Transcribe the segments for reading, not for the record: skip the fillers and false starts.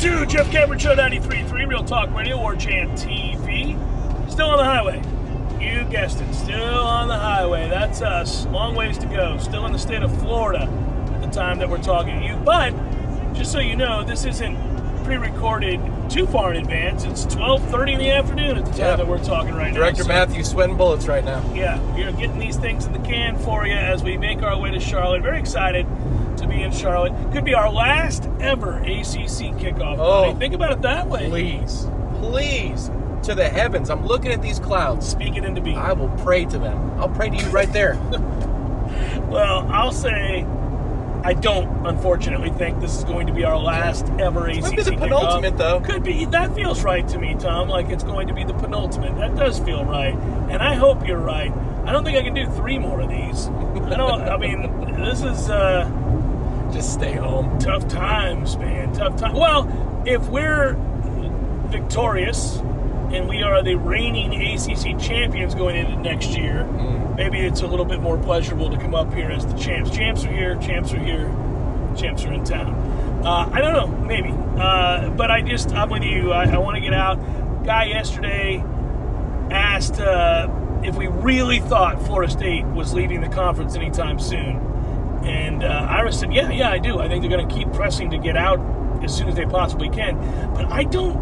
to Jeff Cameron Show 93.3 Real Talk Radio, Warchant TV. Still on the highway. You guessed it. Still on the highway. That's us. Long ways to go. Still in the state of Florida at the time that we're talking to you. But just so you know, this isn't pre-recorded too far in advance. It's 12:30 in the afternoon at the time that we're talking right now. Director Matthew sweating bullets right now. Yeah, we're getting these things in the can for you as we make our way to Charlotte. Very excited to be in Charlotte. Could be our last ever ACC kickoff. Oh, think about it that way. Please, to the heavens. I'm looking at these clouds. Speak it into being. I will pray to them. I'll pray to you right there. Well, I'll say I don't, unfortunately, think this is going to be our last ever ACC kickoff. Could be the penultimate, though. Could be. That feels right to me, Tom, like it's going to be the penultimate. That does feel right, and I hope you're right. I don't think I can do 3 more of these. This is... Just stay home. Tough times, man. Tough times. Well, if we're victorious and we are the reigning ACC champions going into next year, maybe it's a little bit more pleasurable to come up here as the champs. Champs are here. Champs are here. Champs are in town. I don't know. Maybe. But I'm with you. I want to get out. Guy yesterday asked if we really thought Florida State was leaving the conference anytime soon. And Ira said, yeah, I do. I think they're going to keep pressing to get out as soon as they possibly can. But I don't...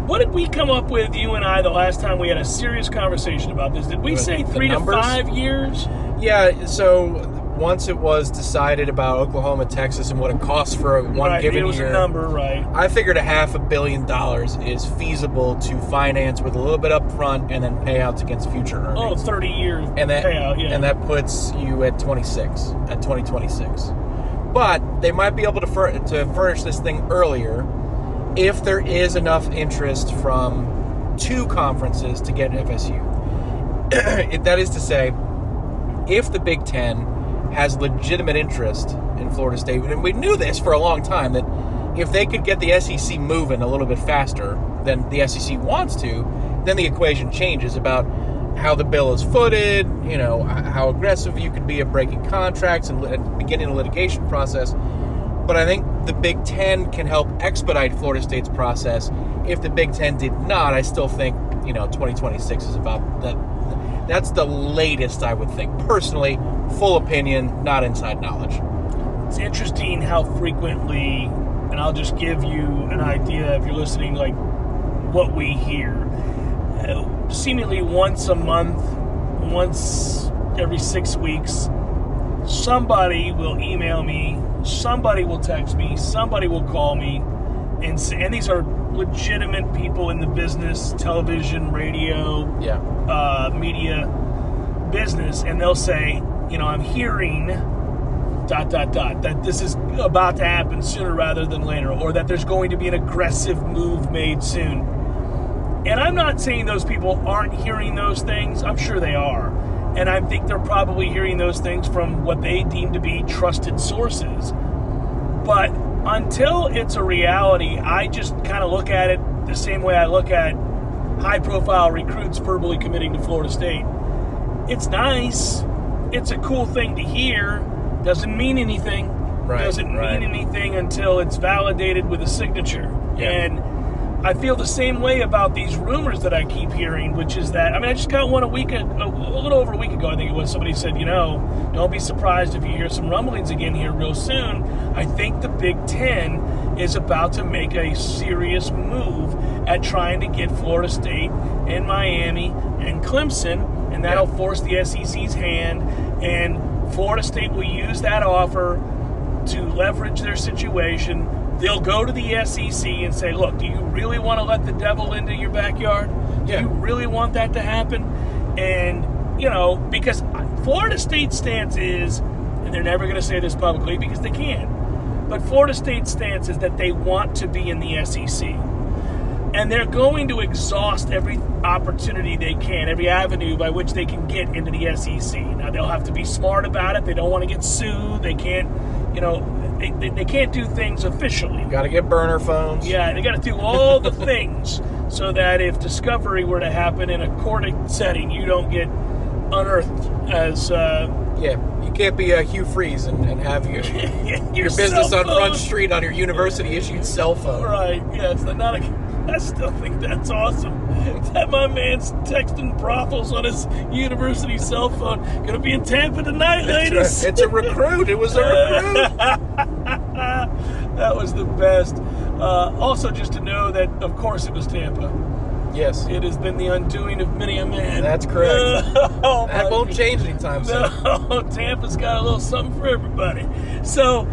What did we come up with, you and I, the last time we had a serious conversation about this? Did we say 3 to 5 years? Yeah, so once it was decided about Oklahoma, Texas, and what it costs for one given year. It was a number, right. I figured $500 million is feasible to finance with a little bit up front and then payouts against future earnings. 30-year payout, yeah. And that puts you at 2026. But they might be able to furnish this thing earlier if there is enough interest from 2 conferences to get FSU. That is to say, if the Big Ten has legitimate interest in Florida State, and we knew this for a long time, that if they could get the SEC moving a little bit faster than the SEC wants to, then the equation changes about how the bill is footed, how aggressive you could be at breaking contracts and beginning the litigation process. But I think the Big Ten can help expedite Florida State's process. If the Big Ten did not, I still think 2026 is about that. That's the latest I would think. Personally, full opinion, not inside knowledge. It's interesting how frequently, and I'll just give you an idea if you're listening, like what we hear. Seemingly once a month, once every 6 weeks, somebody will email me, somebody will text me, somebody will call me, and these are legitimate people in the business, television, radio, media business, and they'll say, I'm hearing ... that this is about to happen sooner rather than later, or that there's going to be an aggressive move made soon. And I'm not saying those people aren't hearing those things. I'm sure they are. And I think they're probably hearing those things from what they deem to be trusted sources. But until it's a reality, I just kind of look at it the same way I look at high-profile recruits verbally committing to Florida State. It's nice. It's a cool thing to hear. Doesn't mean anything. Doesn't mean anything until it's validated with a signature. Yeah. And I feel the same way about these rumors that I keep hearing, which is that, I just got one a little over a week ago, I think it was. Somebody said, don't be surprised if you hear some rumblings again here real soon. I think the Big Ten is about to make a serious move at trying to get Florida State and Miami and Clemson, and that'll force the SEC's hand, and Florida State will use that offer to leverage their situation. They'll go to the SEC and say, look, do you really want to let the devil into your backyard? Do you really want that to happen? And, because Florida State's stance is, and they're never going to say this publicly because they can't, but Florida State's stance is that they want to be in the SEC. And they're going to exhaust every opportunity they can, every avenue by which they can get into the SEC. Now, they'll have to be smart about it. They don't want to get sued. They can't, they can't do things officially. You got to get burner phones. Yeah, they got to do all the things so that if discovery were to happen in a court setting, you don't get unearthed as Yeah, you can't be Hugh Freeze and have your business on Front Street on your university-issued cell phone. Right, yes. I still think that's awesome. That my man's texting brothels on his university cell phone. Gonna be in Tampa tonight, ladies. It's a recruit. It was a recruit. That was the best. Also, just to know that, of course, it was Tampa. Yes. It has been the undoing of many a man. That's correct. That won't change anytime soon. No, Tampa's got a little something for everybody. So,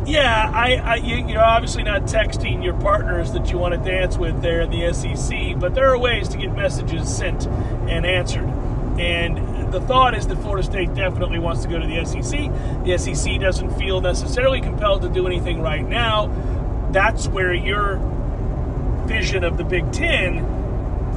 yeah, you're obviously not texting your partners that you want to dance with there in the SEC, but there are ways to get messages sent and answered. And the thought is that Florida State definitely wants to go to the SEC. The SEC doesn't feel necessarily compelled to do anything right now. That's where your vision of the Big Ten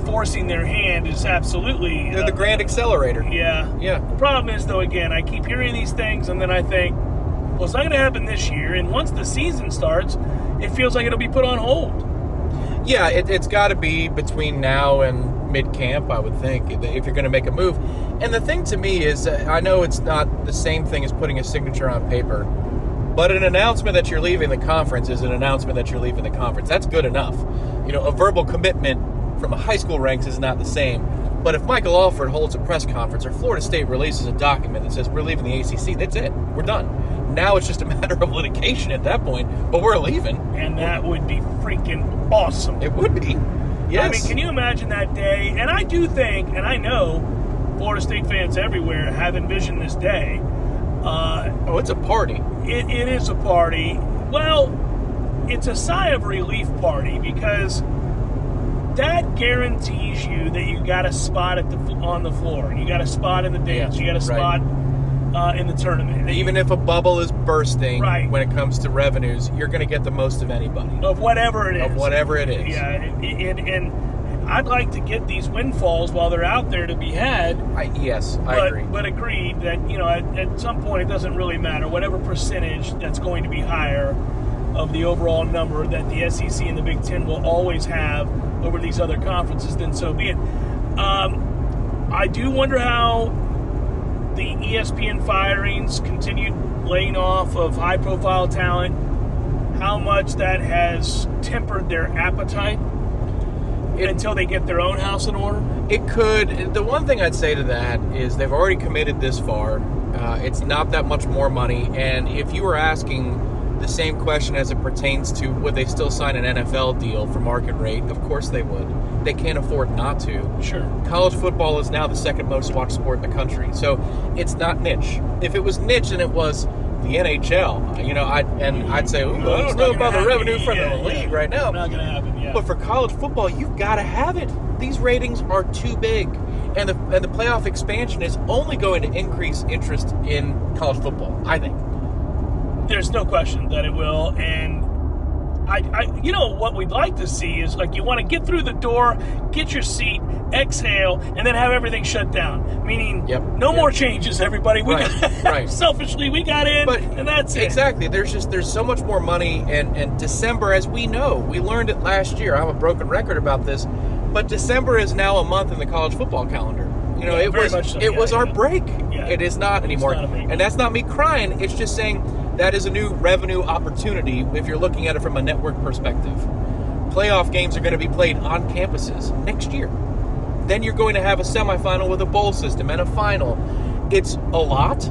forcing their hand is absolutely... They're the grand accelerator. Yeah. The problem is, though, again, I keep hearing these things, and then I think, well, it's not going to happen this year. And once the season starts, it feels like it'll be put on hold. Yeah, it's got to be between now and mid-camp, I would think, if you're going to make a move. And the thing to me is, I know it's not the same thing as putting a signature on paper, but an announcement that you're leaving the conference is an announcement that you're leaving the conference. That's good enough. A verbal commitment from a high school ranks is not the same. But if Michael Alford holds a press conference or Florida State releases a document that says we're leaving the ACC, that's it. We're done. Now it's just a matter of litigation at that point, but we're leaving. And that would be freaking awesome. It would be. Yes. I mean, can you imagine that day? And I do think, and I know Florida State fans everywhere have envisioned this day. It's a party. It is a party. Well, it's a sigh of relief party because that guarantees you that you got a spot on the floor. You got a spot in the dance. You got a spot in the tournament. Even if a bubble is bursting, right, when it comes to revenues, you're going to get the most of anybody. Of whatever it is. Of whatever it is. Yeah, and I'd like to get these windfalls while they're out there to be had. I agree. But agreed that, at some point it doesn't really matter. Whatever percentage that's going to be higher of the overall number that the SEC and the Big Ten will always have over these other conferences, then so be it. I do wonder how the ESPN firings, continued laying off of high-profile talent, how much that has tempered their appetite until they get their own house in order. It could. The one thing I'd say to that is they've already committed this far. It's not that much more money, and if you were asking the same question as it pertains to would they still sign an NFL deal for market rate, of course they would. They can't afford not to. Sure. College football is now the second most watched sport in the country, so it's not niche. If it was niche and it was the NHL, I'd say, I don't know about the revenue from the league right now. Not going to happen, yeah. But for college football, you've got to have it. These ratings are too big, and the playoff expansion is only going to increase interest in college football, I think. There's no question that it will, and what we'd like to see is, like, you want to get through the door, get your seat, exhale, and then have everything shut down. Meaning, no more changes, everybody. Selfishly, we got in, and that's it. Exactly. There's so much more money, and December, as we know, we learned it last year. I'm a broken record about this, but December is now a month in the college football calendar. It was our break. Yeah. It is not anymore. And that's not me crying. It's just saying that is a new revenue opportunity if you're looking at it from a network perspective. Playoff games are going to be played on campuses next year. Then you're going to have a semifinal with a bowl system and a final. It's a lot.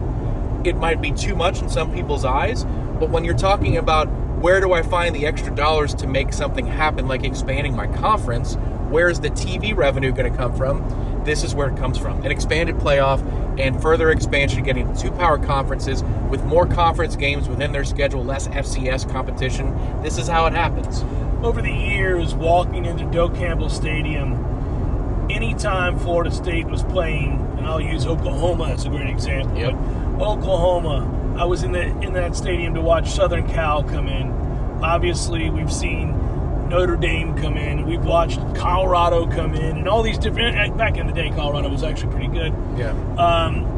It might be too much in some people's eyes, but when you're talking about where do I find the extra dollars to make something happen, like expanding my conference, where's the TV revenue going to come from? This is where it comes from. An expanded playoff and further expansion, getting 2 power conferences with more conference games within their schedule, less FCS competition. This is how it happens. Over the years, walking into Doak Campbell Stadium, anytime Florida State was playing, and I'll use Oklahoma as a great example. Yep. Oklahoma, I was in that stadium to watch Southern Cal come in. Obviously, we've seen Notre Dame come in. We've watched Colorado come in, and all these different. Back in the day, Colorado was actually pretty good. Yeah.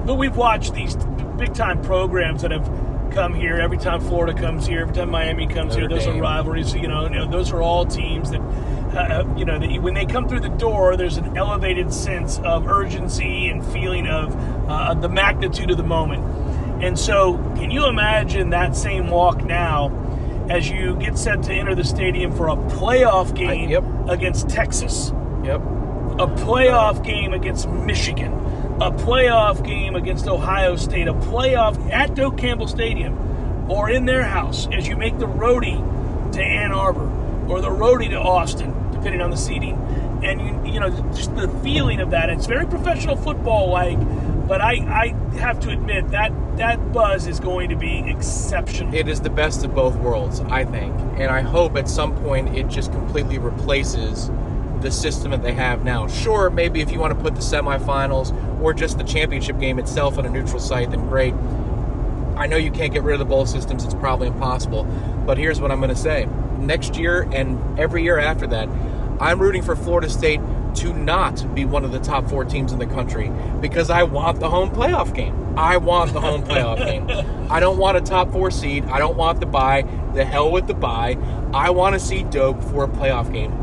But we've watched these big time programs that have come here, every time Florida comes here, every time Miami comes here, those are rivalries. Those are all teams that, that when they come through the door, there's an elevated sense of urgency and feeling of the magnitude of the moment. And so, can you imagine that same walk now as you get set to enter the stadium for a playoff game against Texas? Yep. A playoff game against Michigan, a playoff game against Ohio State, a playoff at Doak Campbell Stadium or in their house as you make the roadie to Ann Arbor or the roadie to Austin, depending on the seeding. And, just the feeling of that. It's very professional football-like, but I have to admit that buzz is going to be exceptional. It is the best of both worlds, I think. And I hope at some point it just completely replaces the system that they have now. Sure, maybe if you want to put the semifinals or just the championship game itself on a neutral site, then great. I know you can't get rid of the bowl systems. It's probably impossible. But here's what I'm going to say. Next year and every year after that, I'm rooting for Florida State to not be one of the top 4 teams in the country because I want the home playoff game. I want the home playoff game. I don't want a top 4 seed. I don't want the bye. The hell with the bye. I want to see Doak for a playoff game.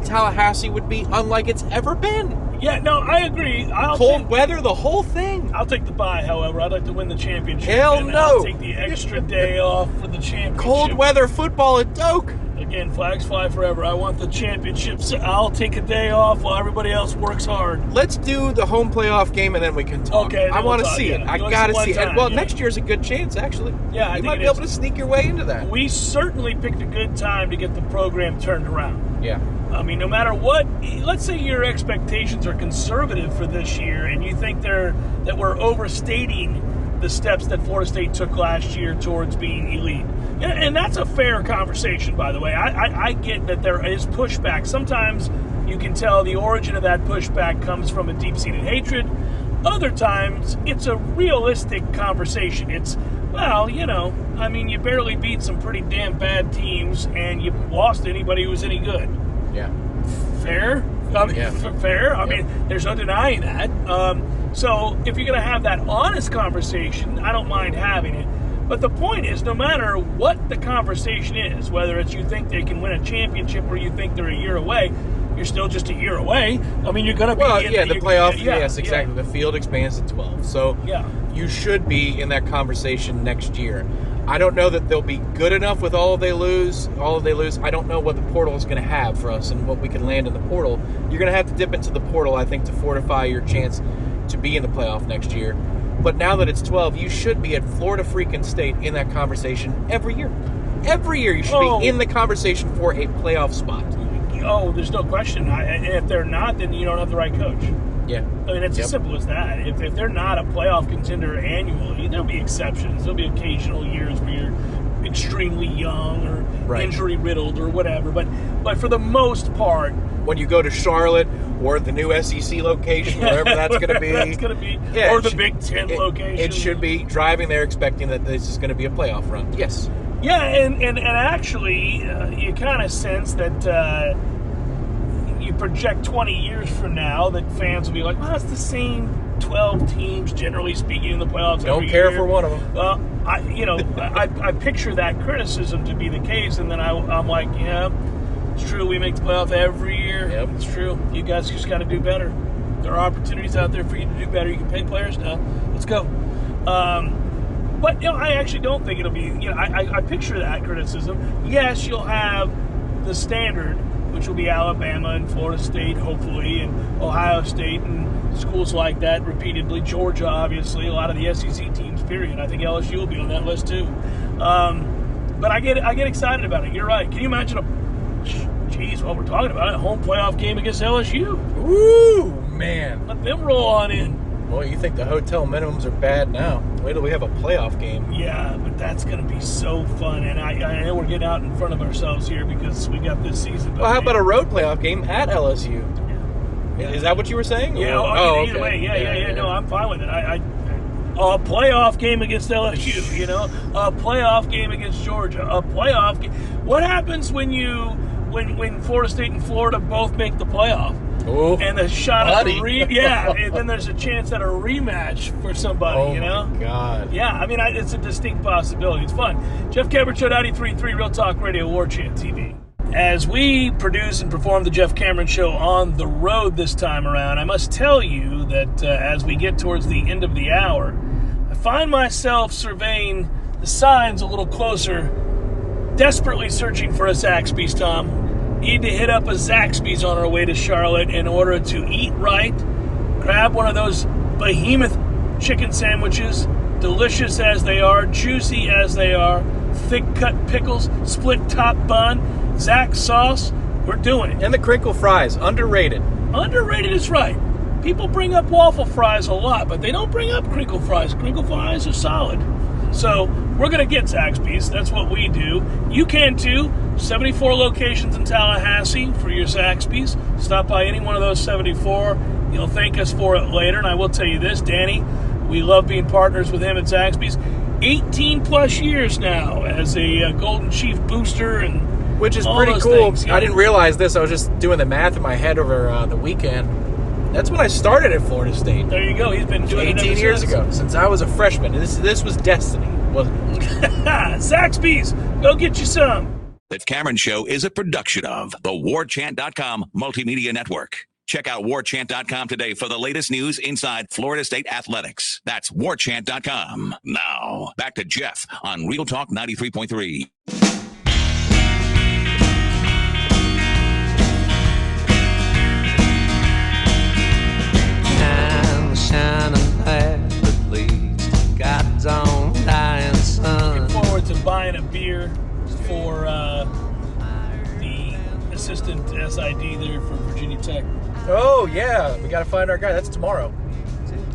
Tallahassee would be unlike it's ever been. Yeah, no, I agree. Cold weather, the whole thing. I'll take the bye, however. I'd like to win the championship. Hell no. I'll take the extra day off for the championship. Cold weather football at Doak. Again, flags fly forever. I want the championships. I'll take a day off while everybody else works hard. Let's do the home playoff game and then we can talk. Okay. I want to see it. I got to see it. And, next year's a good chance, actually. Yeah, you might be able to sneak your way into that. We certainly picked a good time to get the program turned around. Yeah. I mean, no matter what, let's say your expectations are conservative for this year and you think that we're overstating the steps that Florida State took last year towards being elite. And that's a fair conversation, by the way. I get that there is pushback. Sometimes you can tell the origin of that pushback comes from a deep-seated hatred. Other times, it's a realistic conversation. It's, you barely beat some pretty damn bad teams, and you lost to anybody who was any good. Yeah. Fair? Fair. I mean, there's no denying that. So if you're going to have that honest conversation, I don't mind having it. But the point is, no matter what the conversation is, whether it's you think they can win a championship or you think they're a year away, you're still just a year away. I mean, you're going to be... the playoff, yes, exactly. Yeah. The field expands to 12. So you should be in that conversation next year. I don't know that they'll be good enough with all they lose. I don't know what the portal is going to have for us and what we can land in the portal. You're going to have to dip into the portal, I think, to fortify your chance to be in the playoff next year. But now that it's 12, you should be at Florida freaking State in that conversation every year. Every year you should be in the conversation for a playoff spot. Oh, there's no question. And if they're not, then you don't have the right coach. Yeah. I mean, it's as simple as that. If they're not a playoff contender annually, there'll be exceptions. There'll be occasional years where you're extremely young or injury-riddled or whatever. But for the most part... When you go to Charlotte or the new SEC location, wherever that's going to be. That's going to be. Yeah, or the Big Ten location. It should be driving there expecting that this is going to be a playoff run. Yes. Yeah, and actually, you kind of sense that you project 20 years from now that fans will be like, well, it's the same 12 teams, generally speaking, in the playoffs. Don't care for one of them. Well, I picture that criticism to be the case, and then I'm like, yeah, it's true. We make the playoff every year. Yep. It's true. You guys just got to do better. There are opportunities out there for you to do better. You can pay players now. Let's go. But I actually don't think it'll be. I picture that criticism. Yes, you'll have the standard, which will be Alabama and Florida State, hopefully, and Ohio State and schools like that repeatedly. Georgia, obviously, a lot of the SEC teams. Period. I think LSU will be on that list too. But I get excited about it. You're right. Can you imagine while we're talking about it, a home playoff game against LSU? Ooh, man. Let them roll on in. Well, you think the hotel minimums are bad now. Wait till we have a playoff game. Yeah, but that's going to be so fun. And I know we're getting out in front of ourselves here because we got this season. Well, how about a road playoff game at LSU? Yeah. Is that what you were saying? Yeah, either okay. way. Yeah. No, I'm fine with it. A playoff game against LSU, a playoff game against Georgia, a playoff game. What happens when you when Florida State and Florida both make the playoff. Ooh, and the shot at buddy. and then there's a chance at a rematch for somebody, you know? Oh, my God. Yeah, I mean, it's a distinct possibility. It's fun. Jeff Cameron Show, 93.3 Real Talk Radio, Warchant TV. As we produce and perform the Jeff Cameron Show on the road this time around, I must tell you that as we get towards the end of the hour, I find myself surveying the signs a little closer, desperately searching for a Zaxby's, Tom. Need to hit up a Zaxby's on our way to Charlotte in order to eat right, grab one of those behemoth chicken sandwiches, delicious as they are, juicy as they are, thick-cut pickles, split-top bun, Zax sauce. We're doing it. And the crinkle fries, underrated. Underrated is right. People bring up waffle fries a lot, but they don't bring up crinkle fries. Crinkle fries are solid. So we're going to get Zaxby's. That's what we do. You can too. 74 locations in Tallahassee for your Zaxby's. Stop by any one of those 74. You'll thank us for it later. And I will tell you this, Danny, we love being partners with him at Zaxby's. 18 plus years now as a Golden Chief booster, and which is all pretty those cool. things, yeah. I didn't realize this. I was just doing the math in my head over the weekend. That's when I started at Florida State. There you go. He's been doing it 18 ever years since. ago, since I was a freshman. This was destiny, wasn't it? Zaxby's, go get you some. The Cameron Show is a production of the Warchant.com Multimedia Network. Check out Warchant.com today for the latest news inside Florida State athletics. That's Warchant.com. Now, back to Jeff on Real Talk 93.3. Shining light that leads to God's own dying sun. Looking forward to buying a beer for the assistant SID there for Virginia Tech. Oh, yeah. We got to find our guy. That's tomorrow.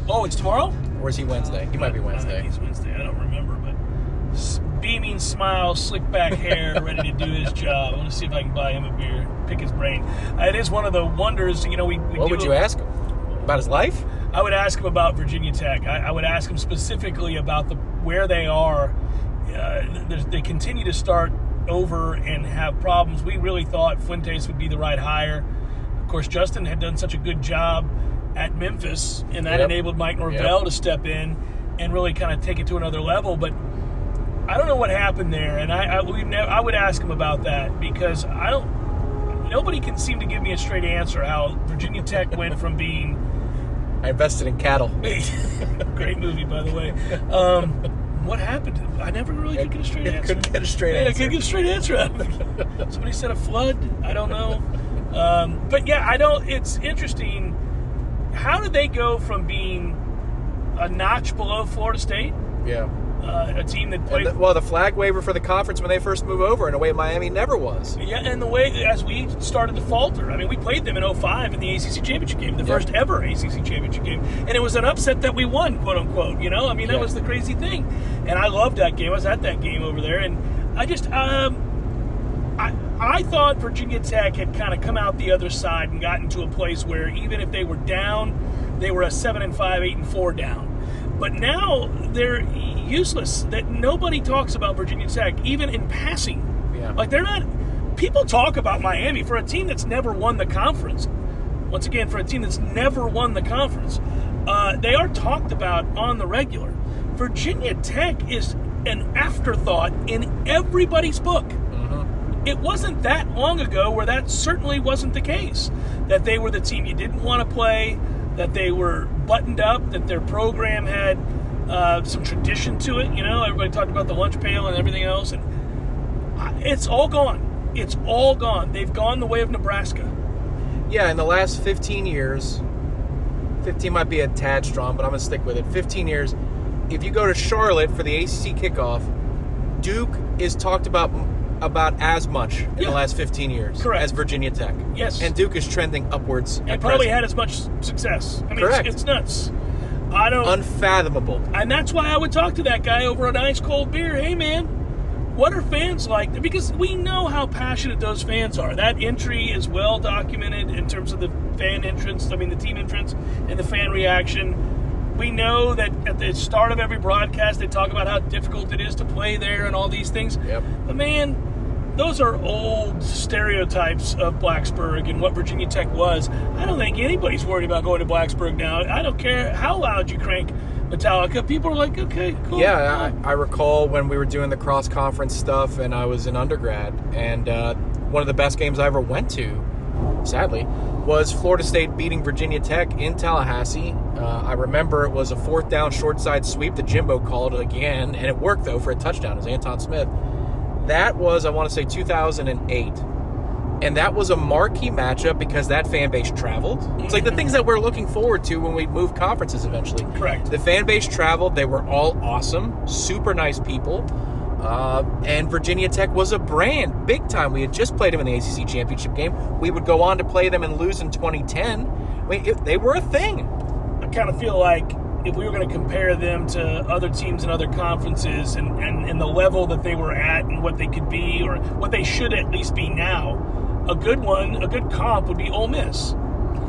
Oh, it's tomorrow? Or is he Wednesday? He might be I Wednesday. think he's Wednesday. I don't remember, but beaming smile, slick back hair, ready to do his job. I want to see if I can buy him a beer, pick his brain. It is one of the wonders, you know, we What would you ask him? About his life? I would ask him about Virginia Tech. I would ask him specifically about where they are. They continue to start over and have problems. We really thought Fuentes would be the right hire. Of course, Justin had done such a good job at Memphis, and that enabled Mike Norvell to step in and really kind of take it to another level. But I don't know what happened there, and I would ask him about that, because nobody can seem to give me a straight answer how Virginia Tech went from being I invested in cattle. great movie, by the way. What happened? I never really could get a straight answer. Couldn't get a straight answer. I couldn't get a straight answer out of it. Somebody said a flood. I don't know. But yeah, it's interesting. How did they go from being a notch below Florida State? Yeah. A team that played... the flag waiver for the conference when they first moved over, in a way Miami never was. Yeah, and the way, as we started to falter. I mean, we played them in 2005 in the ACC Championship game, the first ever ACC Championship game. And it was an upset that we won, quote unquote, you know? I mean, that was the crazy thing. And I loved that game. I was at that game over there. And I just... I thought Virginia Tech had kind of come out the other side and gotten to a place where even if they were down, they were a 7-5, 8-4 down. But now they're useless. That nobody talks about Virginia Tech, even in passing. Yeah. Like, they're not... People talk about Miami for a team that's never won the conference. Once again, for a team that's never won the conference. They are talked about on the regular. Virginia Tech is an afterthought in everybody's book. It wasn't that long ago where that certainly wasn't the case. That they were the team you didn't want to play, that they were buttoned up, that their program had some tradition to it. You know, everybody talked about the lunch pail and everything else. And it's all gone. It's all gone. They've gone the way of Nebraska. Yeah, in the last 15 years, 15 might be a tad strong, but I'm going to stick with it. 15 years, if you go to Charlotte for the ACC kickoff, Duke is talked about as much in the last 15 years as Virginia Tech. Yes. And Duke is trending upwards. It probably had as much success. I mean, Correct. It's nuts. Unfathomable. And that's why I would talk to that guy over an ice cold beer. Hey, man, what are fans like? Because we know how passionate those fans are. That entry is well documented in terms of the fan entrance, the team entrance, and the fan reaction. We know that at the start of every broadcast, they talk about how difficult it is to play there and all these things. Yep. But, man, those are old stereotypes of Blacksburg and what Virginia Tech was. I don't think anybody's worried about going to Blacksburg now. I don't care how loud you crank Metallica. People are like, okay, cool. Yeah, I recall when we were doing the cross-conference stuff and I was in undergrad, and one of the best games I ever went to, sadly, was Florida State beating Virginia Tech in Tallahassee. I remember it was a 4th down short side sweep that Jimbo called again, and it worked, though, for a touchdown. It was Anton Smith. That was, I want to say, 2008. And that was a marquee matchup because that fan base traveled. It's like the things that we're looking forward to when we move conferences eventually. Correct. The fan base traveled. They were all awesome, super nice people. And Virginia Tech was a brand, big time. We had just played them in the ACC championship game. We would go on to play them and lose in 2010. I mean, they were a thing. I kind of feel like if we were going to compare them to other teams in other conferences and the level that they were at and what they could be or what they should at least be now, a good comp would be Ole Miss.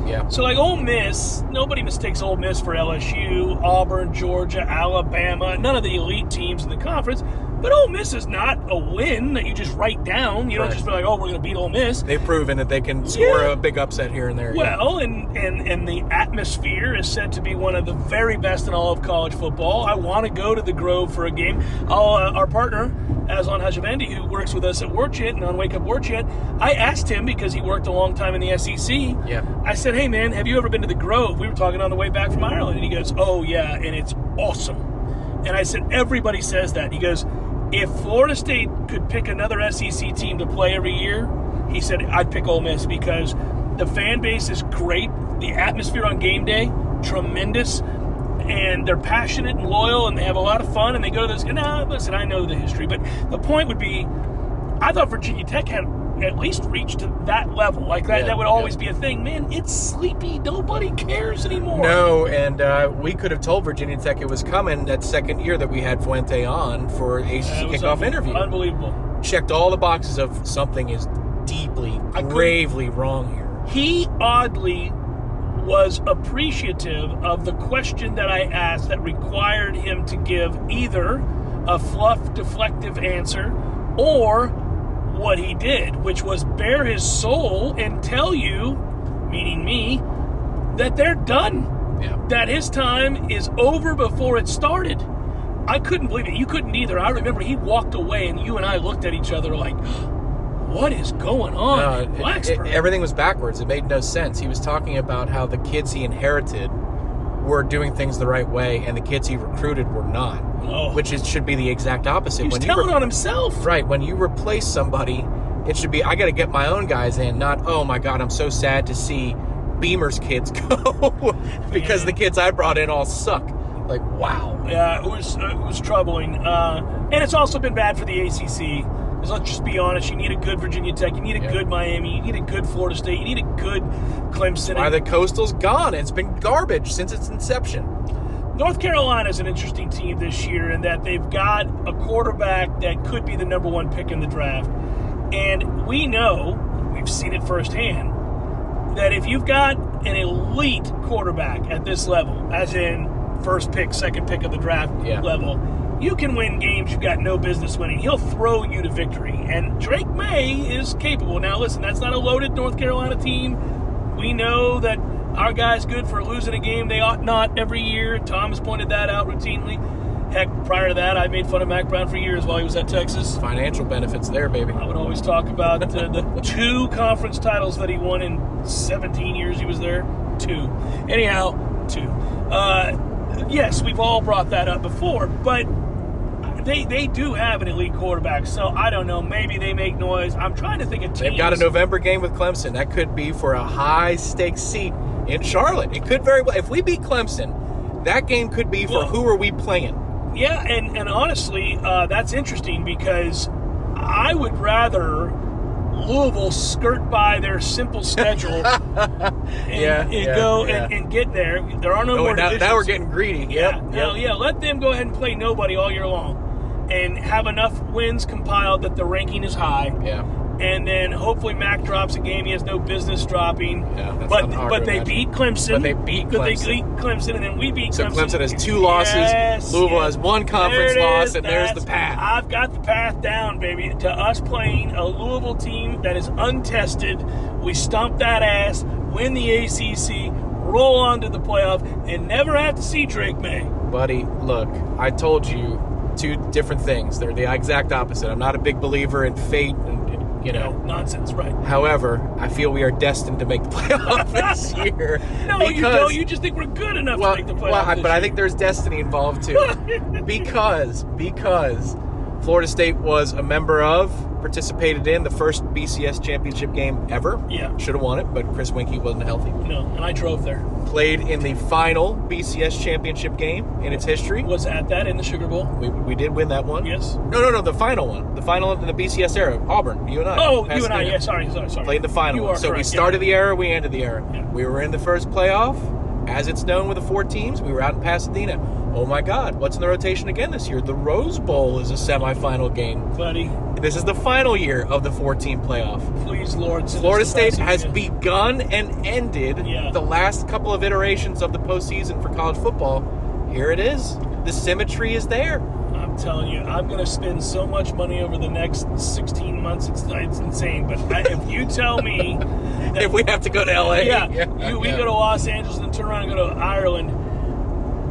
Yeah. So like Ole Miss, nobody mistakes Ole Miss for LSU, Auburn, Georgia, Alabama, none of the elite teams in the conference. But Ole Miss is not a win that you just write down. You don't just be like, oh, we're going to beat Ole Miss. They've proven that they can score a big upset here and there. Well, and the atmosphere is said to be one of the very best in all of college football. I want to go to the Grove for a game. Our partner, Aslan Hajavandi, who works with us at Warchant and on Wake Up Warchant, I asked him because he worked a long time in the SEC. Yeah. I said, hey, man, have you ever been to the Grove? We were talking on the way back from Ireland. And he goes, oh, yeah, and it's awesome. And I said, everybody says that. He goes, if Florida State could pick another SEC team to play every year, he said, I'd pick Ole Miss because the fan base is great. The atmosphere on game day, tremendous. And they're passionate and loyal, and they have a lot of fun, and they go to this. Listen, I know the history, but the point would be, I thought Virginia Tech had at least reached to that level. Like that, that would always be a thing. Man, it's sleepy. Nobody cares anymore. No, and we could have told Virginia Tech it was coming that second year that we had Fuente on for ACC kickoff interview. Unbelievable. Checked all the boxes of something is deeply, gravely wrong here. He oddly was appreciative of the question that I asked that required him to give either a fluff, deflective answer or what he did, which was bare his soul and tell you, meaning me, that they're done. Yeah. That his time is over before it started. I couldn't believe it. You couldn't either. I remember he walked away and you and I looked at each other like, what is going on in Blacksburg? Everything was backwards. It made no sense. He was talking about how the kids he inherited were doing things the right way and the kids he recruited were not, which should be the exact opposite. He was telling on himself. Right. When you replace somebody, it should be, I got to get my own guys in, not, oh my God, I'm so sad to see Beamer's kids go because the kids I brought in all suck. Like, wow. Yeah, it was troubling. And it's also been bad for the ACC. Let's just be honest. You need a good Virginia Tech. You need a good Miami. You need a good Florida State. You need a good Clemson. Why the Coastal's gone? It's been garbage since its inception. North Carolina is an interesting team this year in that they've got a quarterback that could be the number one pick in the draft. And we know, we've seen it firsthand, that if you've got an elite quarterback at this level, as in first pick, second pick of the draft level, you can win games you've got no business winning. He'll throw you to victory. And Drake May is capable. Now, listen, that's not a loaded North Carolina team. We know that our guy's good for losing a game they ought not every year. Tom has pointed that out routinely. Heck, prior to that, I made fun of Mac Brown for years while he was at Texas. Financial benefits there, baby. I would always talk about the 2 conference titles that he won in 17 years he was there. 2. Anyhow, 2. Yes, we've all brought that up before, but they do have an elite quarterback, so I don't know. Maybe they make noise. I'm trying to think of teams. They've got a November game with Clemson. That could be for a high-stakes seat in Charlotte. It could very well. If we beat Clemson, that game could be for who are we playing? Yeah, and honestly, that's interesting because I would rather Louisville skirt by their simple schedule and get there. There are no more divisions. Now we're getting greedy. Yeah, let them go ahead and play nobody all year long. and have enough wins compiled that the ranking is high. Yeah. And then hopefully Mac drops a game he has no business dropping. Yeah, that's but not hard but to they imagine. beat Clemson. But they beat Clemson, and then we beat So Clemson. Clemson has 2 losses. Yes, Louisville yes. has 1 conference There it loss, is. and there's the path. I've got the path down, baby. To us playing a Louisville team that is untested, we stomp that ass, win the ACC, roll on to the playoff, and never have to see Drake May. Buddy, look, I told you 2 different things. They're the exact opposite. I'm not a big believer in fate and Nonsense, right? However, I feel we are destined to make the playoff this year. No, you don't. You just think we're good enough to make the playoff. But I think there's destiny involved too. because Florida State was a member of, participated in the first BCS championship game ever. Yeah. Should have won it, but Chris Winkie wasn't healthy. No, and I drove there. Played in the final BCS championship game in its history. Was at that in the Sugar Bowl. We did win that one. Yes. No, the final one. The final in the BCS era. Auburn, you and I. Oh, you and I. Pasadena. Yeah, sorry. Played in the final You one. are So we correct, started the era, we ended the era. Yeah. We were in the first playoff. As it's known with the 4 teams, we were out in Pasadena. Oh my God, what's in the rotation again this year? The Rose Bowl is a semifinal game. Buddy, This is the final year of the 4-team playoff. please, Lord. send Florida us to State has Pasadena. begun and ended Yeah. the last couple of iterations of the postseason for college football. Here it is. The symmetry is there. I'm telling you, I'm going to spend so much money over the next 16 months. It's insane. But if you tell me that If we have to go to LA. we go to Los Angeles and then turn around and go to Ireland,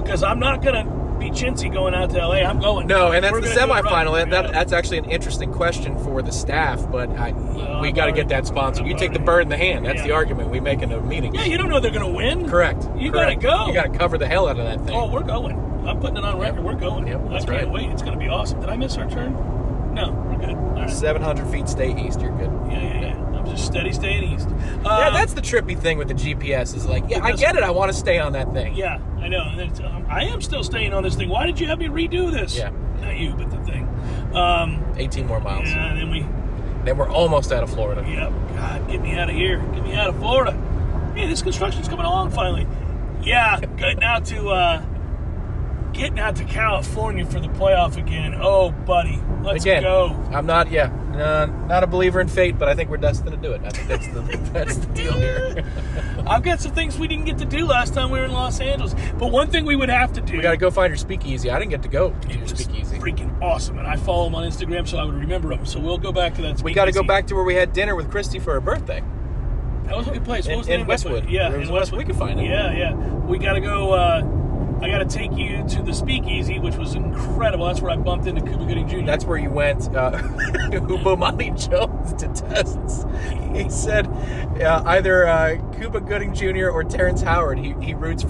because I'm not going to be chintzy going out to LA. I'm going. No, and that's We're the gonna do it semifinal. right. That's actually an interesting question for the staff, but we I've got to already- get that sponsored. You take the already- bird in the hand. That's Yeah. the argument we make in a meeting. Yeah, you don't know they're going to win. Correct. You Correct. got to go. You got to cover the hell out of that thing. Oh, we're going. I'm putting it on record. Yep. We're going. Yep, that's I can't right. wait. It's going to be awesome. Did I miss our turn? No, we're good. All right. 700 feet stay east. You're good. Yeah. I'm just steady staying east. Yeah, that's the trippy thing with the GPS is like, yeah, I get it. I want to stay on that thing. Yeah, I know. And it's, I am still staying on this thing. Why did you have me redo this? Yeah. Not you, but the thing. 18 more miles. Yeah, and then Then we're almost out of Florida. yep. God, get me out of here. Get me out of Florida. Hey, this construction's coming along finally. Yeah, getting out to California for the playoff again. Oh, buddy, let's go. I'm not a believer in fate, but I think we're destined to do it. I think that's the deal here. I've got some things we didn't get to do last time we were in Los Angeles. But one thing we would have to do. We got to go find your speakeasy. I didn't get to go to It your was speakeasy. freaking awesome, and I follow him on Instagram, so I would remember him. So we'll go back to that. We got to go speakeasy. back to where we had dinner with Christy for her birthday. That was a good place. What was the In name of that place? Westwood. Yeah, It was in Westwood. We could find it. Yeah. We got to go. I got to take you to the Speakeasy, which was incredible. That's where I bumped into Cuba Gooding Jr. That's where you went, Bomani Jones to tests. He said either Cuba Gooding Jr. or Terrence Howard. He roots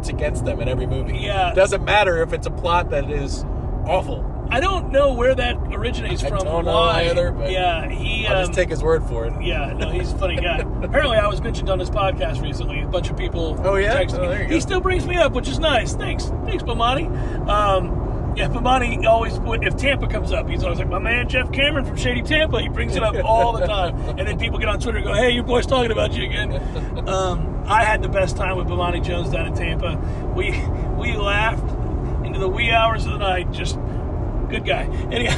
against them in every movie. Yeah. Doesn't matter if it's a plot that is awful. I don't know where that originates I from. don't know why. either, but yeah, I'll just take his word for it. Yeah, no, he's a funny guy. Apparently, I was mentioned on his podcast recently. A bunch of people Oh, yeah? texted me. Oh, there you He go. still brings me up, which is nice. Thanks, Bomani. Yeah, Bomani always, if Tampa comes up, he's always like, my man Jeff Cameron from Shady Tampa. He brings it up all the time. And then people get on Twitter and go, hey, your boy's talking about you again. I had the best time with Bomani Jones down in Tampa. We laughed into the wee hours of the night. Just good guy. Anyhow,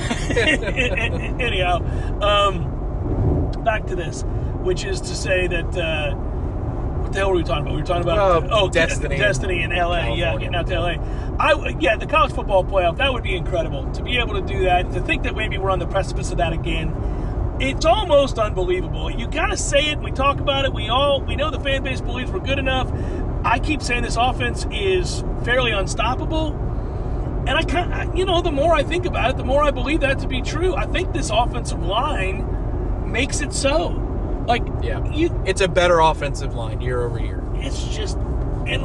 back to this, which is to say that what the hell were we talking about? We were talking about Destiny in LA. California. Yeah, getting out to LA. The college football playoff, that would be incredible to be able to do that. To think that maybe we're on the precipice of that again. It's almost unbelievable. You gotta say it. We talk about it. We know the fan base believes we're good enough. I keep saying this offense is fairly unstoppable. And the more I think about it, the more I believe that to be true. I think this offensive line makes it so. It's a better offensive line year over year. It's just, and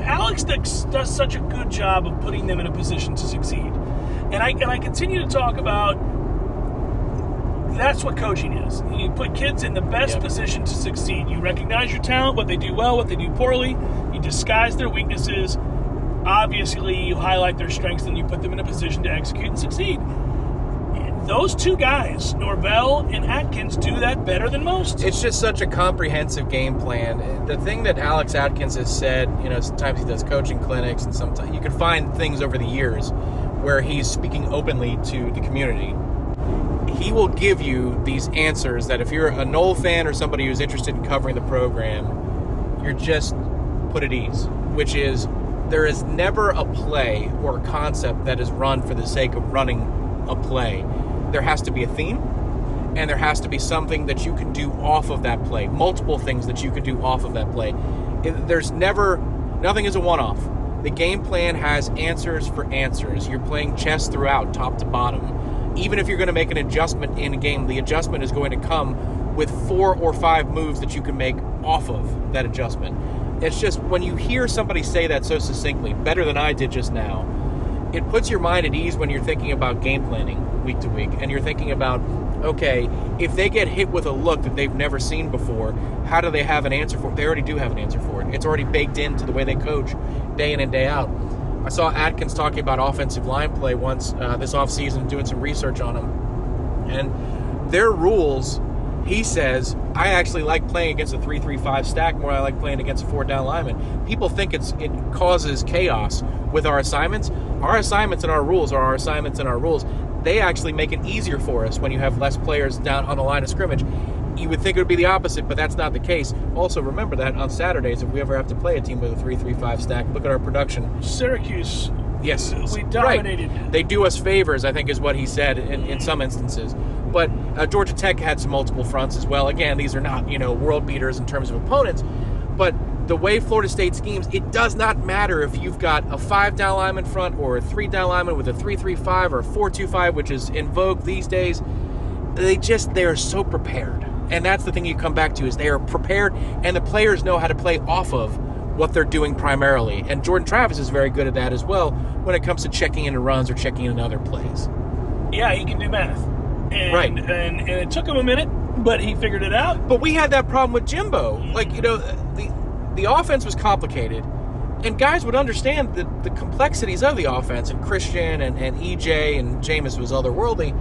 Alex does such a good job of putting them in a position to succeed. And I continue to talk about that's what coaching is. You put kids in the best position to succeed. You recognize your talent, what they do well, what they do poorly. You disguise their weaknesses. Obviously, you highlight their strengths and you put them in a position to execute and succeed. Those two guys, Norvell and Atkins, do that better than most. It's just such a comprehensive game plan. The thing that Alex Atkins has said, sometimes he does coaching clinics and sometimes you can find things over the years where he's speaking openly to the community, he will give you these answers that if you're a Nole fan or somebody who's interested in covering the program, you're just put at ease, which is there is never a play or a concept that is run for the sake of running a play. There has to be a theme, and there has to be something that you can do off of that play, multiple things that you can do off of that play. Nothing is a one-off. The game plan has answers for answers. You're playing chess throughout, top to bottom. Even if you're going to make an adjustment in a game, the adjustment is going to come with 4 or 5 moves that you can make off of that adjustment. It's just when you hear somebody say that so succinctly, better than I did just now, it puts your mind at ease when you're thinking about game planning week to week, and you're thinking about, okay, if they get hit with a look that they've never seen before, how do they have an answer for it? They already do have an answer for it. It's already baked into the way they coach day in and day out. I saw Atkins talking about offensive line play once this offseason, doing some research on them. And their rules, he says, I actually like playing against a 3-3-5 stack more than I like playing against a 4-down lineman. People think it causes chaos with our assignments. Our assignments and our rules are our assignments and our rules. They actually make it easier for us when you have less players down on the line of scrimmage. You would think it would be the opposite, but that's not the case. Also, remember that on Saturdays, if we ever have to play a team with a 3-3-5 stack, look at our production. Syracuse. Yes. We dominated. Right. They do us favors, I think is what he said in some instances. But Georgia Tech had some multiple fronts as well. Again, these are not, world beaters in terms of opponents. But the way Florida State schemes, it does not matter if you've got a 5-down lineman front or a 3-down lineman with a 3-3-5 or a 4-2-5, which is in vogue these days. They are so prepared. And that's the thing you come back to, is they are prepared, and the players know how to play off of what they're doing primarily. And Jordan Travis is very good at that as well when it comes to checking into runs or checking in other plays. Yeah, he can do math. Right. And it took him a minute, but he figured it out. But we had that problem with Jimbo. The offense was complicated, and guys would understand the complexities of the offense, and Christian and EJ and Jameis was otherworldly.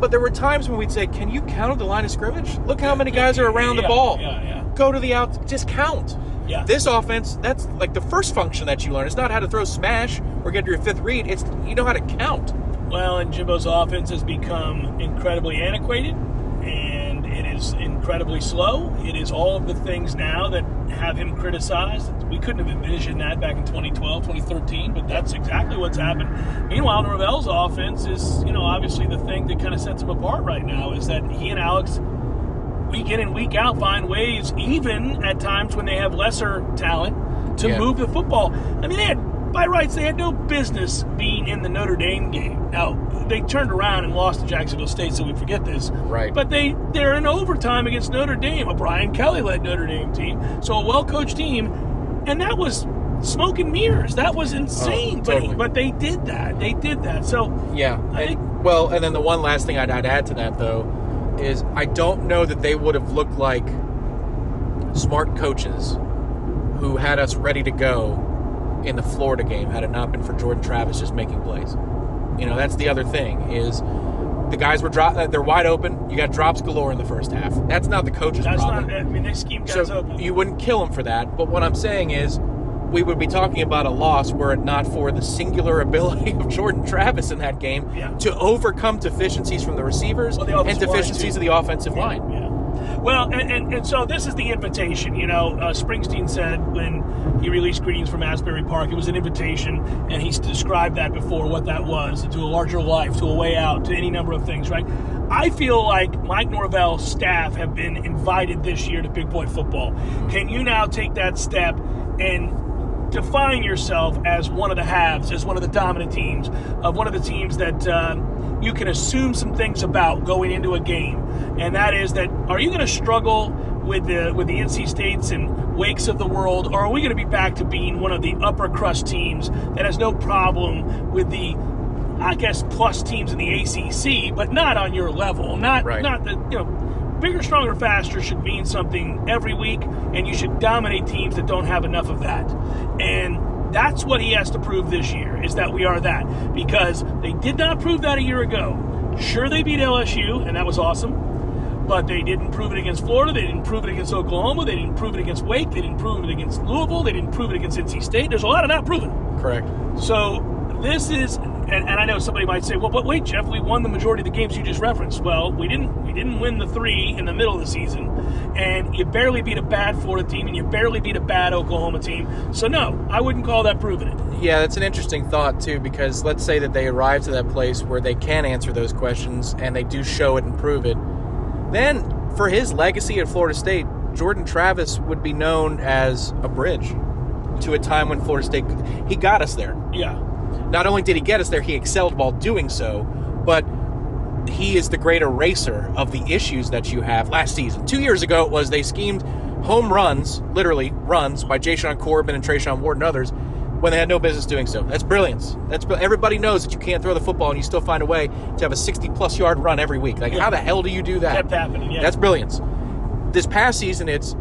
But there were times when we'd say, can you count at the line of scrimmage? Look how many guys are around the ball. Yeah. Go to the out, just count. Yeah. This offense, that's like the first function that you learn. It's not how to throw smash or get your fifth read. It's you know how to count. Well, and Jimbo's offense has become incredibly antiquated, and it is incredibly slow. It is all of the things now that have him criticized. We couldn't have envisioned that back in 2012, 2013, but that's exactly what's happened. Meanwhile, Norvell's offense is, obviously the thing that kind of sets him apart right now is that he and Alex, week in and week out, find ways, even at times when they have lesser talent, to move the football. I mean, by rights, they had no business being in the Notre Dame game. Now, they turned around and lost to Jacksonville State, so we forget this. Right. But they're in overtime against Notre Dame, a Brian Kelly-led Notre Dame team, so a well-coached team, and that was smoke and mirrors. That was insane. Totally. But they did that. So, yeah. And then the one last thing I'd add to that, though, is I don't know that they would have looked like smart coaches who had us ready to go in the Florida game had it not been for Jordan Travis just making plays. That's the other thing, is the guys were they're wide open. You got drops galore in the first half. That's not the coach's problem. They scheme guys open. You wouldn't kill him for that. But what I'm saying is we would be talking about a loss were it not for the singular ability of Jordan Travis in that game to overcome deficiencies from the receivers and deficiencies of the offensive line. Yeah. Well, and so this is the invitation. Springsteen said when he released Greetings from Asbury Park, it was an invitation, and he's described that before, what that was, to a larger life, to a way out, to any number of things, right? I feel like Mike Norvell's staff have been invited this year to Big Boy football. Can you now take that step and define yourself as one of the halves, as one of the dominant teams, of one of the teams that you can assume some things about going into a game? And that is that, are you going to struggle with the NC States and Wakes of the world, or are we going to be back to being one of the upper crust teams that has no problem with the, I guess, plus teams in the ACC, but not on your level? Not the, bigger, stronger, faster should mean something every week, and you should dominate teams that don't have enough of that. And that's what he has to prove this year, is that we are that, because they did not prove that a year ago. Sure, they beat LSU, and that was awesome. But they didn't prove it against Florida. They didn't prove it against Oklahoma. They didn't prove it against Wake. They didn't prove it against Louisville. They didn't prove it against NC State. There's a lot of not proven. Correct. So this is, and I know somebody might say, well, but wait, Jeff, we won the majority of the games you just referenced. Well, we didn't win the 3 in the middle of the season, and you barely beat a bad Florida team, and you barely beat a bad Oklahoma team. So no, I wouldn't call that proving it. Yeah, that's an interesting thought too, because let's say that they arrive to that place where they can answer those questions and they do show it and prove it. Then, for his legacy at Florida State, Jordan Travis would be known as a bridge to a time when Florida State, he got us there. Yeah. Not only did he get us there, he excelled while doing so, but he is the great eraser of the issues that you have last season. 2 years ago, it was they schemed home runs, literally runs, by Jayshon Corbin and Trayshawn Ward and others when they had no business doing so. That's brilliance. Everybody knows that you can't throw the football and you still find a way to have a 60-plus yard run every week. Like, how the hell do you do that? Kept happening, yeah. That's brilliance. This past season, it's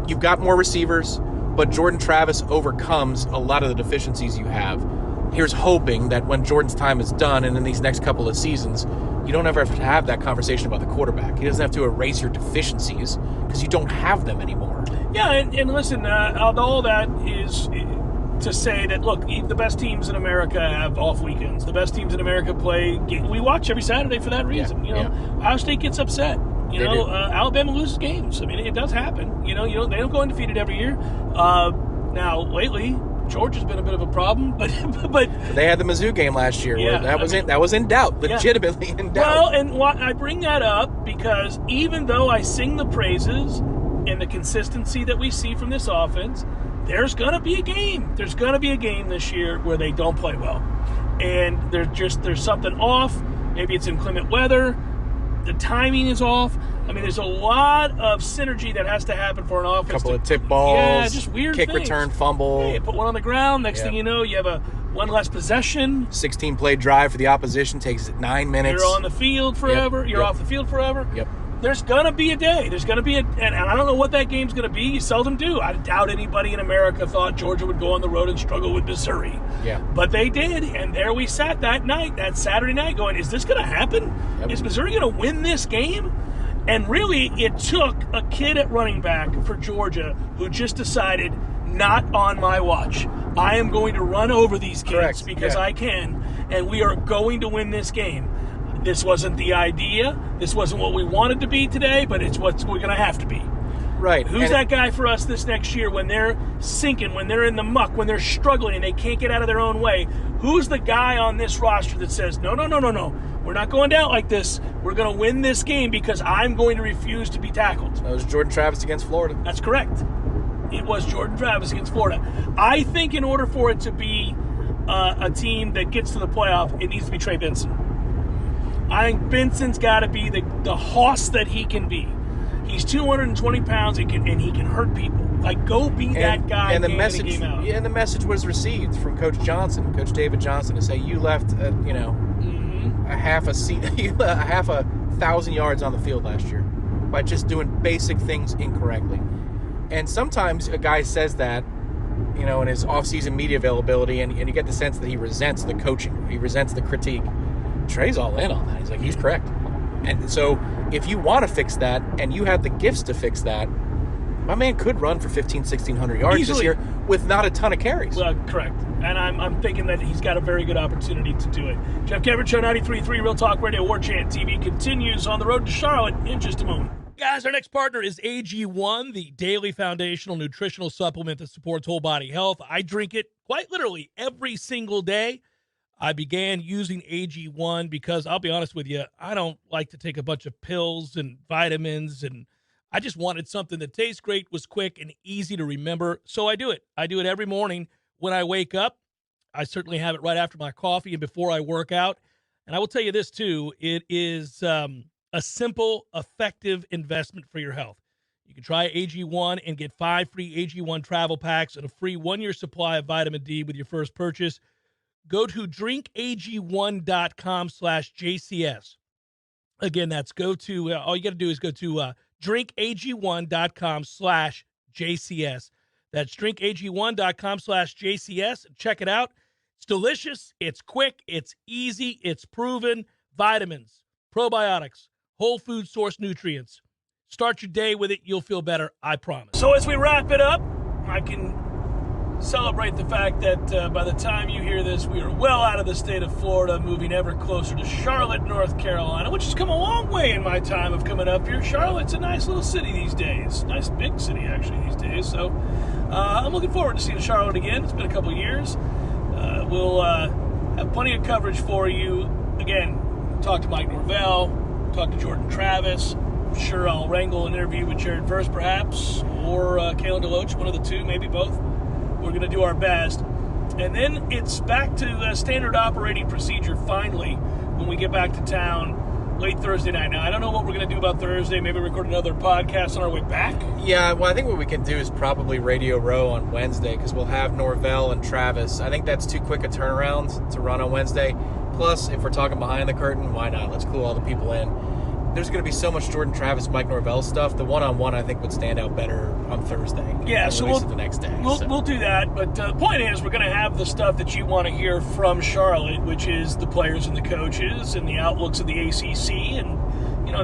you've got more receivers, but Jordan Travis overcomes a lot of the deficiencies you have. Here's hoping that when Jordan's time is done and in these next couple of seasons, you don't ever have to have that conversation about the quarterback. He doesn't have to erase your deficiencies because you don't have them anymore. Yeah, and listen, all that is to say that, look, the best teams in America have off weekends. The best teams in America play. We watch every Saturday for that reason. Ohio State gets upset. Alabama loses games. I mean, it does happen. They don't go undefeated every year. Now, lately, Georgia's been a bit of a problem, but they had the Mizzou game last year. Yeah, where that was in doubt, legitimately in doubt. Well, and I bring that up because even though I sing the praises and the consistency that we see from this offense, there's going to be a game. There's going to be a game this year where they don't play well. And there's something off. Maybe it's inclement weather. The timing is off. I mean, there's a lot of synergy that has to happen for an offense. A couple of tip balls. Yeah, just weird kick things. Return, fumble. Hey, put one on the ground. Next thing you know, you have one less possession. 16-play drive for the opposition takes 9 minutes. You're on the field forever. Yep. You're off the field forever. Yep. There's going to be a day. There's going to be and I don't know what that game's going to be. You seldom do. I doubt anybody in America thought Georgia would go on the road and struggle with Missouri. Yeah. But they did, and there we sat that Saturday night going, is this going to happen? Yep. Is Missouri going to win this game? And really, it took a kid at running back for Georgia who just decided, not on my watch. I am going to run over these kids because I can, and we are going to win this game. This wasn't the idea. This wasn't what we wanted to be today, but it's what we're going to have to be. Right. Who's that guy for us this next year when they're sinking, when they're in the muck, when they're struggling and they can't get out of their own way? Who's the guy on this roster that says, no, we're not going down like this. We're going to win this game because I'm going to refuse to be tackled. That was Jordan Travis against Florida. That's correct. It was Jordan Travis against Florida. I think in order for it to be a team that gets to the playoff, it needs to be Trey Benson. I think Benson's got to be the hoss that he can be. He's 220 pounds and he can hurt people. Like, go be that guy. And the message was received from Coach David Johnson, to say you left, a half 1,000 yards on the field last year by just doing basic things incorrectly. And sometimes a guy says that, in his off-season media availability, and you get the sense that he resents the coaching, he resents the critique. Trey's all in on that. He's like, he's correct. And so if you want to fix that and you have the gifts to fix that, my man could run for 1,600 yards easily this year with not a ton of carries. Well, correct. And I'm thinking that he's got a very good opportunity to do it. Jeff Cameron Show, 93.3 Real Talk Radio, Warchant TV continues on the road to Charlotte in just a moment. Guys, our next partner is AG1, the daily foundational nutritional supplement that supports whole body health. I drink it quite literally every single day. I began using AG1 because, I'll be honest with you, I don't like to take a bunch of pills and vitamins, and I just wanted something that tastes great, was quick, and easy to remember, so I do it. I do it every morning when I wake up. I certainly have it right after my coffee and before I work out. And I will tell you this, too. It is a simple, effective investment for your health. You can try AG1 and get 5 free AG1 travel packs and a free 1-year supply of vitamin D with your first purchase. Go to drinkag1.com/JCS. Again, all you got to do is go to drinkag1.com/JCS. That's drinkag1.com/JCS. Check it out. It's delicious. It's quick. It's easy. It's proven. Vitamins, probiotics, whole food source nutrients. Start your day with it. You'll feel better. I promise. So as we wrap it up, I can celebrate the fact that by the time you hear this, we are well out of the state of Florida, moving ever closer to Charlotte, North Carolina, which has come a long way in my time of coming up here. Charlotte's a nice little city these days. Nice big city, actually, these days. So I'm looking forward to seeing Charlotte again. It's been a couple of years. We'll have plenty of coverage for you. Again, talk to Mike Norvell, talk to Jordan Travis. Sure, I'll wrangle an interview with Jared First, perhaps, or Kalen DeLoach, one of the two, maybe both. We're going to do our best. And then it's back to standard operating procedure, finally, when we get back to town late Thursday night. Now, I don't know what we're going to do about Thursday. Maybe record another podcast on our way back. Yeah, well, I think what we can do is probably Radio Row on Wednesday, because we'll have Norvell and Travis. I think that's too quick a turnaround to run on Wednesday. Plus, if we're talking behind the curtain, why not? Let's clue all the people in. There's going to be so much Jordan Travis, Mike Norvell stuff. The one-on-one, I think, would stand out better on Thursday. Yeah, so we'll the next day. We'll do that. But the point is, we're going to have the stuff that you want to hear from Charlotte, which is the players and the coaches and the outlooks of the ACC, and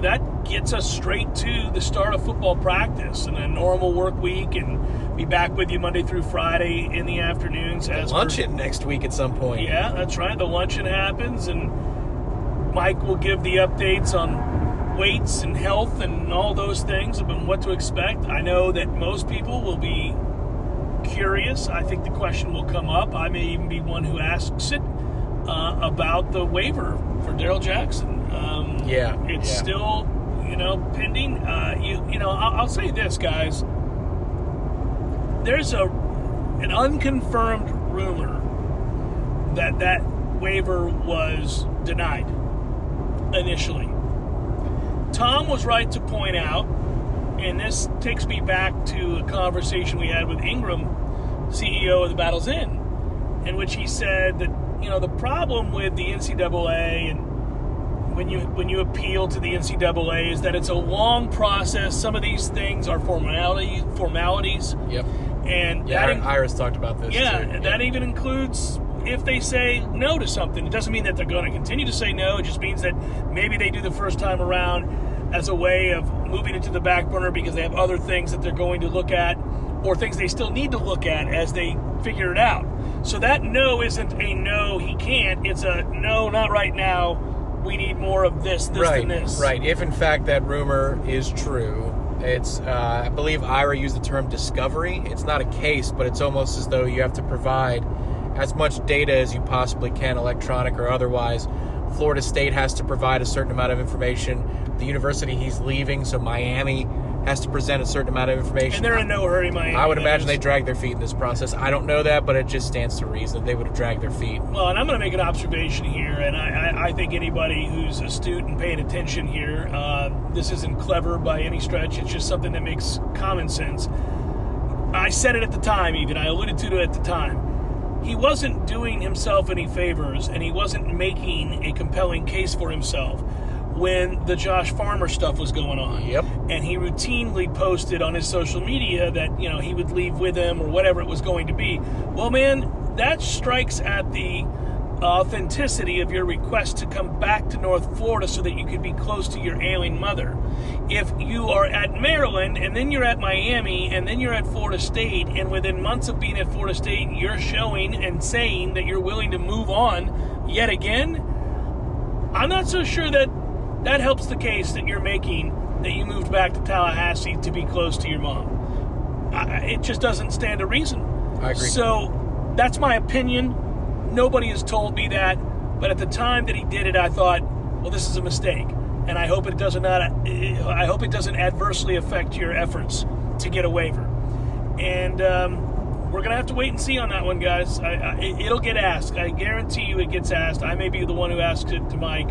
that gets us straight to the start of football practice and a normal work week, and be back with you Monday through Friday in the afternoons. Luncheon next week at some point. Yeah, that's right. The luncheon happens, and Mike will give the updates on weights and health and all those things and what to expect. I know that most people will be curious. I think the question will come up. I may even be one who asks it about the waiver for Darrell Jackson. It's still, pending. I'll say this, guys. There's an unconfirmed rumor that waiver was denied initially. Tom was right to point out, and this takes me back to a conversation we had with Ingram, CEO of the Battle's Inn, in which he said that, the problem with the NCAA and when you appeal to the NCAA is that it's a long process. Some of these things are formalities. Yep. And Iris talked about this too. That even includes if they say no to something. It doesn't mean that they're going to continue to say no. It just means that maybe they do the first time around as a way of moving it to the back burner because they have other things that they're going to look at or things they still need to look at as they figure it out. So that no isn't a no, he can't. It's a no, not right now. We need more of this than this. Right. If, in fact, that rumor is true, it's, I believe Ira used the term discovery. It's not a case, but it's almost as though you have to provide as much data as you possibly can, electronic or otherwise. Florida State has to provide a certain amount of information. The university he's leaving, so Miami, has to present a certain amount of information. And they're in no hurry, Miami. I would imagine they drag their feet in this process. I don't know that, but it just stands to reason that they would have dragged their feet. Well, and I'm going to make an observation here, and I think anybody who's astute and paying attention here, this isn't clever by any stretch. It's just something that makes common sense. I said it at the time, even. I alluded to it at the time. He wasn't doing himself any favors, and he wasn't making a compelling case for himself when the Josh Farmer stuff was going on. Yep. And he routinely posted on his social media that, he would leave with him or whatever it was going to be. Well, man, that strikes at the authenticity of your request to come back to North Florida so that you could be close to your ailing mother. If you are at Maryland and then you're at Miami and then you're at Florida State, and within months of being at Florida State, you're showing and saying that you're willing to move on yet again, I'm not so sure that helps the case that you're making that you moved back to Tallahassee to be close to your mom. It just doesn't stand to reason. I agree. So that's my opinion. Nobody has told me that, but at the time that he did it, I thought, well, this is a mistake, and I hope it doesn't adversely affect your efforts to get a waiver. And we're gonna have to wait and see on that one, guys. It'll get asked. I guarantee you, it gets asked. I may be the one who asked it to Mike,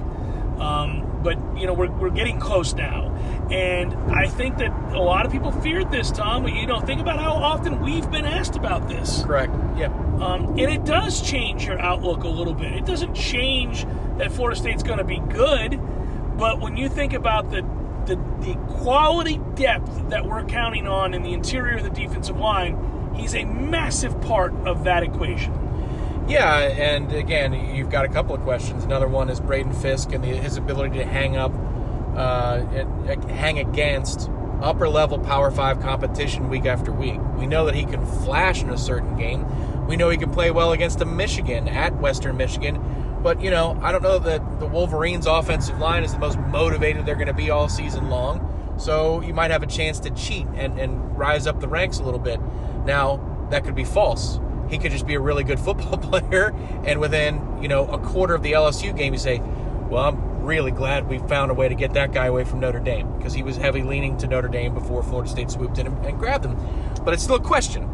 but we're getting close now, and I think that a lot of people feared this, Tom. Think about how often we've been asked about this. Correct. Yeah. And it does change your outlook a little bit. It doesn't change that Florida State's going to be good, but when you think about the quality depth that we're counting on in the interior of the defensive line, he's a massive part of that equation. Yeah, and again, you've got a couple of questions. Another one is Braden Fisk and his ability to hang against upper-level Power 5 competition week after week. We know that he can flash in a certain game. We know he can play well against a Michigan at Western Michigan. But, you know, I don't know that the Wolverines' offensive line is the most motivated they're going to be all season long. So you might have a chance to cheat and rise up the ranks a little bit. Now, that could be false. He could just be a really good football player, and within, you know, a quarter of the LSU game, you say, well, I'm really glad we found a way to get that guy away from Notre Dame, because he was heavy leaning to Notre Dame before Florida State swooped in and grabbed him. But it's still a question.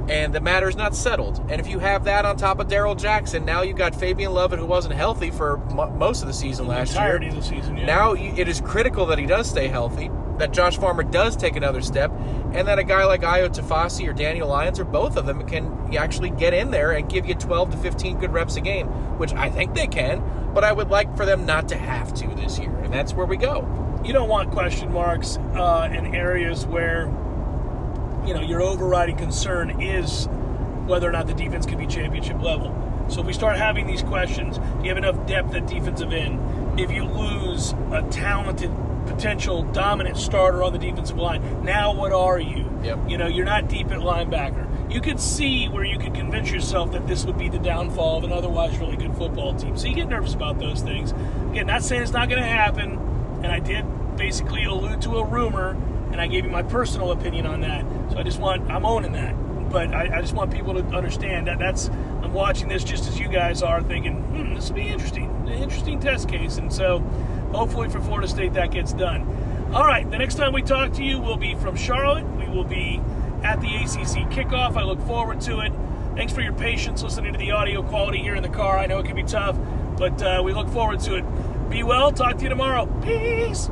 And the matter is not settled. And if you have that on top of Darrell Jackson, now you've got Fabian Lovett, who wasn't healthy for most of the season last year. The entirety of the season, yeah. Now it is critical that he does stay healthy, that Josh Farmer does take another step, and that a guy like Ayo Tafasi or Daniel Lyons, or both of them, can actually get in there and give you 12 to 15 good reps a game, which I think they can, but I would like for them not to have to this year, and that's where we go. You don't want question marks in areas where, you know, your overriding concern is whether or not the defense can be championship level. So if we start having these questions, do you have enough depth at defensive end? If you lose a talented, potential dominant starter on the defensive line, now what are you? Yep. You know, you're not deep at linebacker. You could see where you could convince yourself that this would be the downfall of an otherwise really good football team. So you get nervous about those things. Again, not saying it's not going to happen, and I did basically allude to a rumor, and I gave you my personal opinion on that. So I'm owning that. But I just want people to understand that I'm watching this just as you guys are, thinking, this will be interesting. An interesting test case. And so hopefully for Florida State that gets done. All right, the next time we talk to you will be from Charlotte. We will be at the ACC Kickoff. I look forward to it. Thanks for your patience listening to the audio quality here in the car. I know it can be tough, but we look forward to it. Be well. Talk to you tomorrow. Peace.